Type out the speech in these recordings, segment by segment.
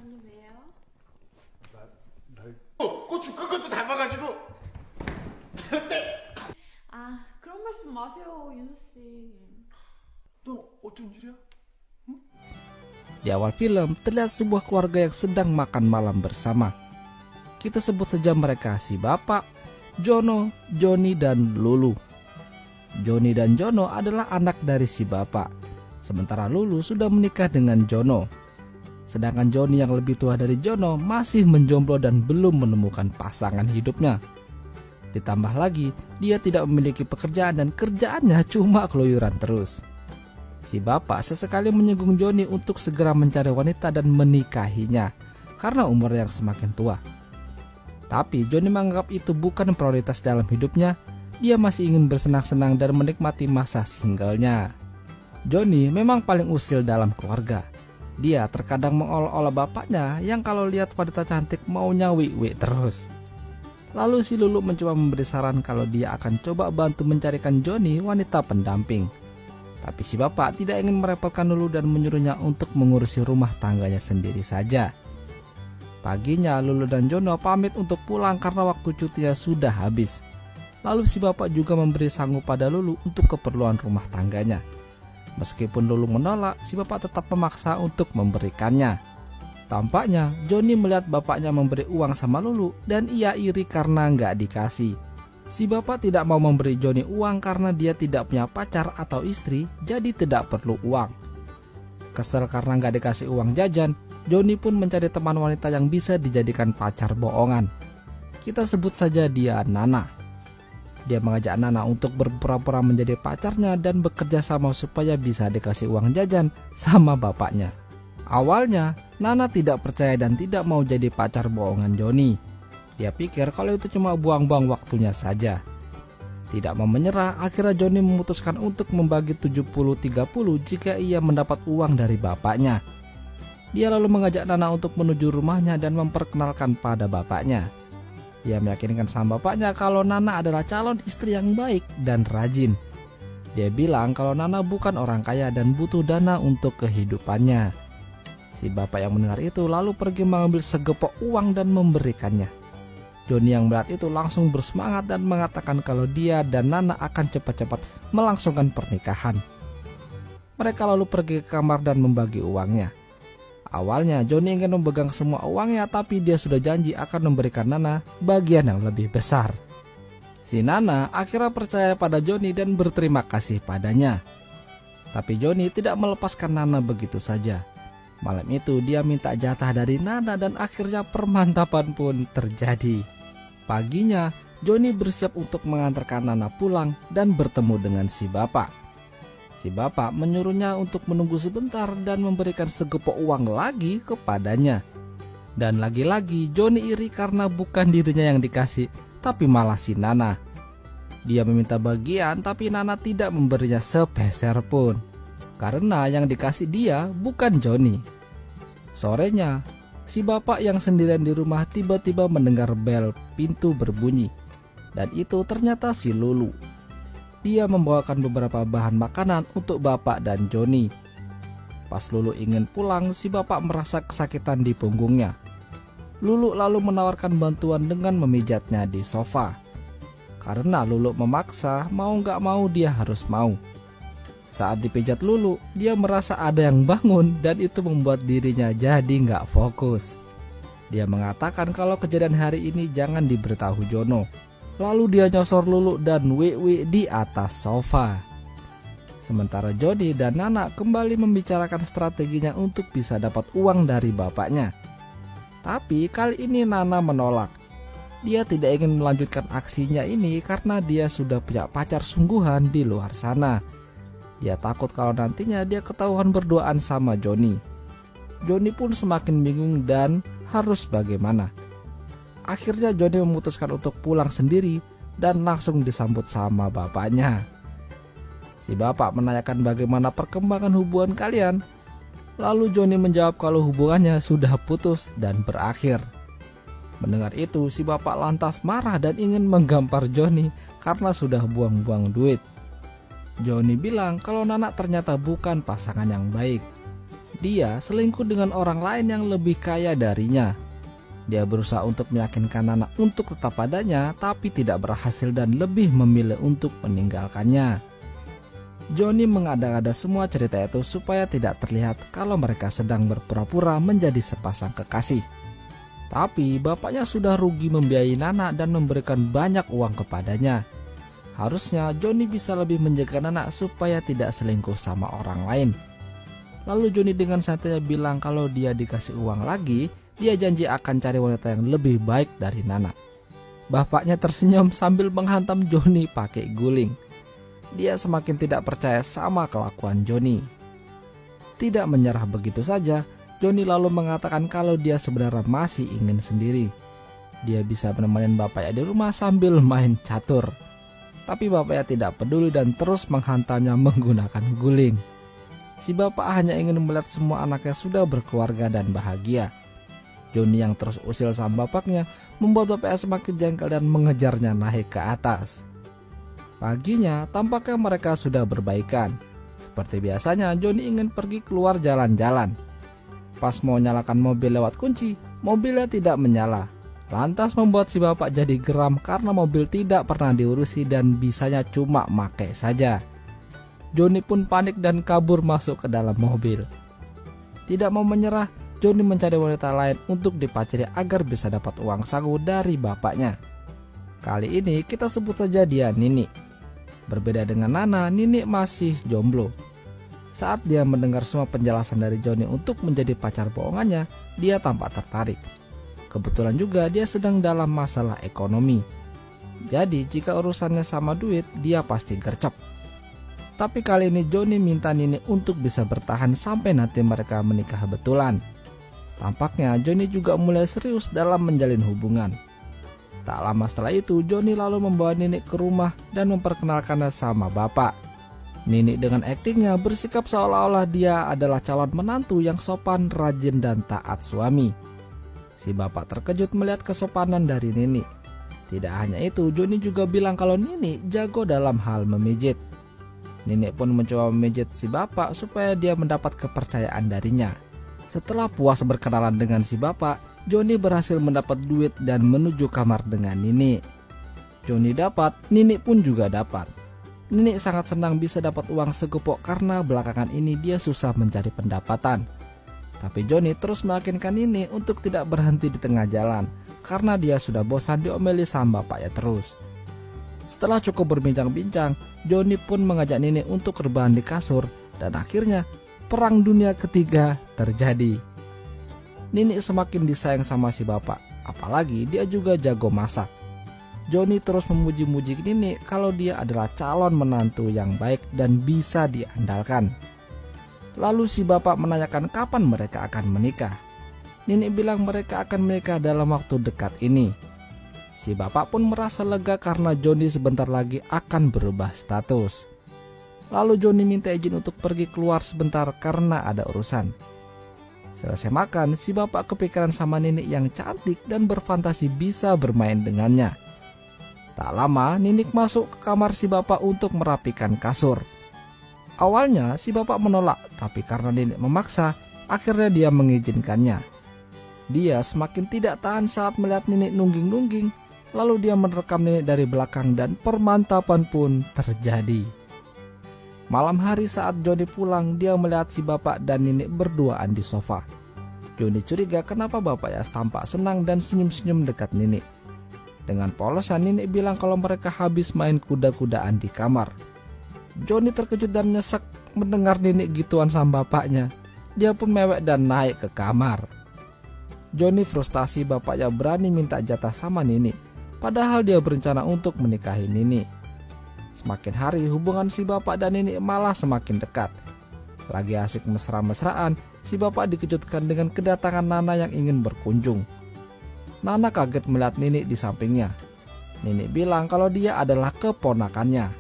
오늘 왜요? 고추 그것도 닮아가지고 절대. 아, 그런 말씀 마세요, 윤수 씨. 너 어쩐 일이야? Di awal film, terlihat sebuah keluarga yang sedang makan malam bersama. Kita sebut saja mereka si bapak, Jono, Joni, dan Lulu. Joni dan Jono adalah anak dari si bapak, sementara Lulu sudah menikah dengan Jono. Sedangkan Joni yang lebih tua dari Jono masih menjomblo dan belum menemukan pasangan hidupnya. Ditambah lagi, dia tidak memiliki pekerjaan dan kerjaannya cuma keluyuran terus. Si bapak sesekali menyinggung Joni untuk segera mencari wanita dan menikahinya karena umur yang semakin tua. Tapi Joni menganggap itu bukan prioritas dalam hidupnya. Dia masih ingin bersenang-senang dan menikmati masa singlenya. Joni memang paling usil dalam keluarga. Dia terkadang mengolok-olok bapaknya yang kalau lihat wanita cantik maunya wik-wik terus. Lalu si Lulu mencoba memberi saran kalau dia akan coba bantu mencarikan Joni wanita pendamping. Tapi si bapak tidak ingin merepotkan Lulu dan menyuruhnya untuk mengurusi rumah tangganya sendiri saja. Paginya Lulu dan Jono pamit untuk pulang karena waktu cutinya sudah habis. Lalu si bapak juga memberi sanggup pada Lulu untuk keperluan rumah tangganya. Meskipun Lulu menolak, si bapak tetap memaksa untuk memberikannya. Tampaknya Joni melihat bapaknya memberi uang sama Lulu dan ia iri karena nggak dikasih. Si bapak tidak mau memberi Joni uang karena dia tidak punya pacar atau istri, jadi tidak perlu uang. Kesel karena nggak dikasih uang jajan, Joni pun mencari teman wanita yang bisa dijadikan pacar bohongan. Kita sebut saja dia Nana. Dia mengajak Nana untuk berpura-pura menjadi pacarnya dan bekerja sama supaya bisa dikasih uang jajan sama bapaknya. Awalnya, Nana tidak percaya dan tidak mau jadi pacar bohongan Joni. Dia pikir kalau itu cuma buang-buang waktunya saja. Tidak mau menyerah, akhirnya Joni memutuskan untuk membagi 70-30 jika ia mendapat uang dari bapaknya. Dia lalu mengajak Nana untuk menuju rumahnya dan memperkenalkan pada bapaknya. Dia meyakinkan sama bapaknya kalau Nana adalah calon istri yang baik dan rajin. Dia bilang kalau Nana bukan orang kaya dan butuh dana untuk kehidupannya. Si bapak yang mendengar itu lalu pergi mengambil segepok uang dan memberikannya. Joni yang melihat itu langsung bersemangat dan mengatakan kalau dia dan Nana akan cepat-cepat melangsungkan pernikahan. Mereka lalu pergi ke kamar dan membagi uangnya. Awalnya Joni ingin memegang semua uangnya, tapi dia sudah janji akan memberikan Nana bagian yang lebih besar. Si Nana akhirnya percaya pada Joni dan berterima kasih padanya. Tapi Joni tidak melepaskan Nana begitu saja. Malam itu dia minta jatah dari Nana dan akhirnya permantapan pun terjadi. Paginya Joni bersiap untuk mengantarkan Nana pulang dan bertemu dengan si bapak. Si bapak menyuruhnya untuk menunggu sebentar dan memberikan segepok uang lagi kepadanya. Dan lagi-lagi Joni iri karena bukan dirinya yang dikasih, tapi malah si Nana. Dia meminta bagian tapi Nana tidak memberinya sepeser pun. Karena yang dikasih dia bukan Joni. Sorenya, si bapak yang sendirian di rumah tiba-tiba mendengar bel pintu berbunyi. Dan itu ternyata si Lulu. Dia membawakan beberapa bahan makanan untuk bapak dan Joni. Pas Lulu ingin pulang, si bapak merasa kesakitan di punggungnya. Lulu lalu menawarkan bantuan dengan memijatnya di sofa. Karena Lulu memaksa, mau gak mau dia harus mau. Saat dipijat Lulu, dia merasa ada yang bangun dan itu membuat dirinya jadi gak fokus. Dia mengatakan kalau kejadian hari ini jangan diberitahu Jono. Lalu dia nyosor Lulu dan wik-wik di atas sofa. Sementara Joni dan Nana kembali membicarakan strateginya untuk bisa dapat uang dari bapaknya. Tapi kali ini Nana menolak. Dia tidak ingin melanjutkan aksinya ini karena dia sudah punya pacar sungguhan di luar sana. Dia takut kalau nantinya dia ketahuan berduaan sama Joni. Joni pun semakin bingung dan harus bagaimana. Akhirnya Joni memutuskan untuk pulang sendiri dan langsung disambut sama bapaknya. Si bapak menanyakan bagaimana perkembangan hubungan kalian. Lalu Joni menjawab kalau hubungannya sudah putus dan berakhir. Mendengar itu, si bapak lantas marah dan ingin menggampar Joni karena sudah buang-buang duit. Joni bilang kalau Nana ternyata bukan pasangan yang baik. Dia selingkuh dengan orang lain yang lebih kaya darinya. Dia berusaha untuk meyakinkan Nana untuk tetap padanya, tapi tidak berhasil dan lebih memilih untuk meninggalkannya. Johnny mengada-ada semua cerita itu supaya tidak terlihat kalau mereka sedang berpura-pura menjadi sepasang kekasih. Tapi bapaknya sudah rugi membiayai Nana dan memberikan banyak uang kepadanya. Harusnya Johnny bisa lebih menjaga Nana supaya tidak selingkuh sama orang lain. Lalu Johnny dengan santainya bilang kalau dia dikasih uang lagi, dia janji akan cari wanita yang lebih baik dari Nana. Bapaknya tersenyum sambil menghantam Johnny pakai guling. Dia semakin tidak percaya sama kelakuan Johnny. Tidak menyerah begitu saja, Johnny lalu mengatakan kalau dia sebenarnya masih ingin sendiri. Dia bisa menemani bapaknya di rumah sambil main catur. Tapi bapaknya tidak peduli dan terus menghantamnya menggunakan guling. Si bapak hanya ingin melihat semua anaknya sudah berkeluarga dan bahagia. Johnny yang terus usil sama bapaknya membuat bapaknya semakin jengkel dan mengejarnya naik ke atas. Paginya tampaknya mereka sudah berbaikan. Seperti biasanya Johnny ingin pergi keluar jalan-jalan. Pas mau nyalakan mobil lewat kunci, mobilnya tidak menyala. Lantas membuat si bapak jadi geram karena mobil tidak pernah diurusi dan bisanya cuma make saja. Johnny pun panik dan kabur masuk ke dalam mobil. Tidak mau menyerah, Johnny mencari wanita lain untuk dipacari agar bisa dapat uang saku dari bapaknya. Kali ini kita sebut saja dia Nini. Berbeda dengan Nana, Nini masih jomblo. Saat dia mendengar semua penjelasan dari Johnny untuk menjadi pacar bohongannya, dia tampak tertarik. Kebetulan juga dia sedang dalam masalah ekonomi. Jadi jika urusannya sama duit, dia pasti gercep. Tapi kali ini Johnny minta Nini untuk bisa bertahan sampai nanti mereka menikah betulan. Tampaknya Johnny juga mulai serius dalam menjalin hubungan. Tak lama setelah itu, Johnny lalu membawa Nini ke rumah dan memperkenalkannya sama bapak. Nini dengan aktingnya bersikap seolah-olah dia adalah calon menantu yang sopan, rajin, dan taat suami. Si bapak terkejut melihat kesopanan dari Nini. Tidak hanya itu, Johnny juga bilang kalau Nini jago dalam hal memijit. Nini pun mencoba memijit si bapak supaya dia mendapat kepercayaan darinya. Setelah puas berkenalan dengan si bapak, Johnny berhasil mendapat duit dan menuju kamar dengan Nini. Johnny dapat, Nini pun juga dapat. Nini sangat senang bisa dapat uang segepok karena belakangan ini dia susah mencari pendapatan. Tapi Johnny terus meyakinkan Nini untuk tidak berhenti di tengah jalan karena dia sudah bosan diomeli sama bapaknya terus. Setelah cukup berbincang-bincang, Johnny pun mengajak Nini untuk rebahan di kasur dan akhirnya Perang Dunia Ketiga terjadi. Nini semakin disayang sama si bapak, apalagi dia juga jago masak. Johnny terus memuji-muji Nini kalau dia adalah calon menantu yang baik dan bisa diandalkan. Lalu si bapak menanyakan kapan mereka akan menikah. Nini bilang mereka akan menikah dalam waktu dekat ini. Si bapak pun merasa lega karena Johnny sebentar lagi akan berubah status. Lalu Johnny minta izin untuk pergi keluar sebentar karena ada urusan. Selesai makan, si bapak kepikiran sama Nini yang cantik dan berfantasi bisa bermain dengannya. Tak lama, Nini masuk ke kamar si bapak untuk merapikan kasur. Awalnya si bapak menolak, tapi karena Nini memaksa, akhirnya dia mengizinkannya. Dia semakin tidak tahan saat melihat Nini nungging-nungging. Lalu dia merekam Nini dari belakang dan permantapan pun terjadi. Malam hari saat Johnny pulang, dia melihat si bapak dan Nini berduaan di sofa. Johnny curiga kenapa bapaknya tampak senang dan senyum-senyum dekat Nini. Dengan polosnya Nini bilang kalau mereka habis main kuda-kudaan di kamar. Johnny terkejut dan nyesek mendengar Nini gituan sama bapaknya. Dia pun mewek dan naik ke kamar. Johnny frustasi bapaknya berani minta jatah sama Nini. Padahal dia berencana untuk menikahi Nini. Semakin hari hubungan si bapak dan Nini malah semakin dekat. Lagi asik mesra-mesraan, si bapak dikejutkan dengan kedatangan Nana yang ingin berkunjung. Nana kaget melihat Nini di sampingnya. Nini bilang kalau dia adalah keponakannya.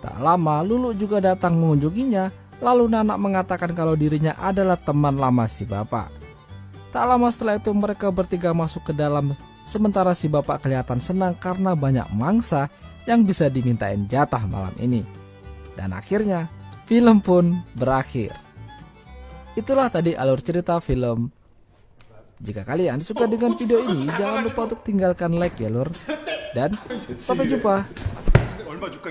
Tak lama Lulu juga datang mengunjunginya. Lalu Nana mengatakan kalau dirinya adalah teman lama si bapak. Tak lama setelah itu mereka bertiga masuk ke dalam. Sementara si bapak kelihatan senang karena banyak mangsa yang bisa dimintain jatah malam ini. Dan akhirnya film pun berakhir. Itulah tadi alur cerita film. Jika kalian suka dengan video ini, jangan lupa untuk tinggalkan like ya lor. Dan sampai jumpa. 얼마 줄까?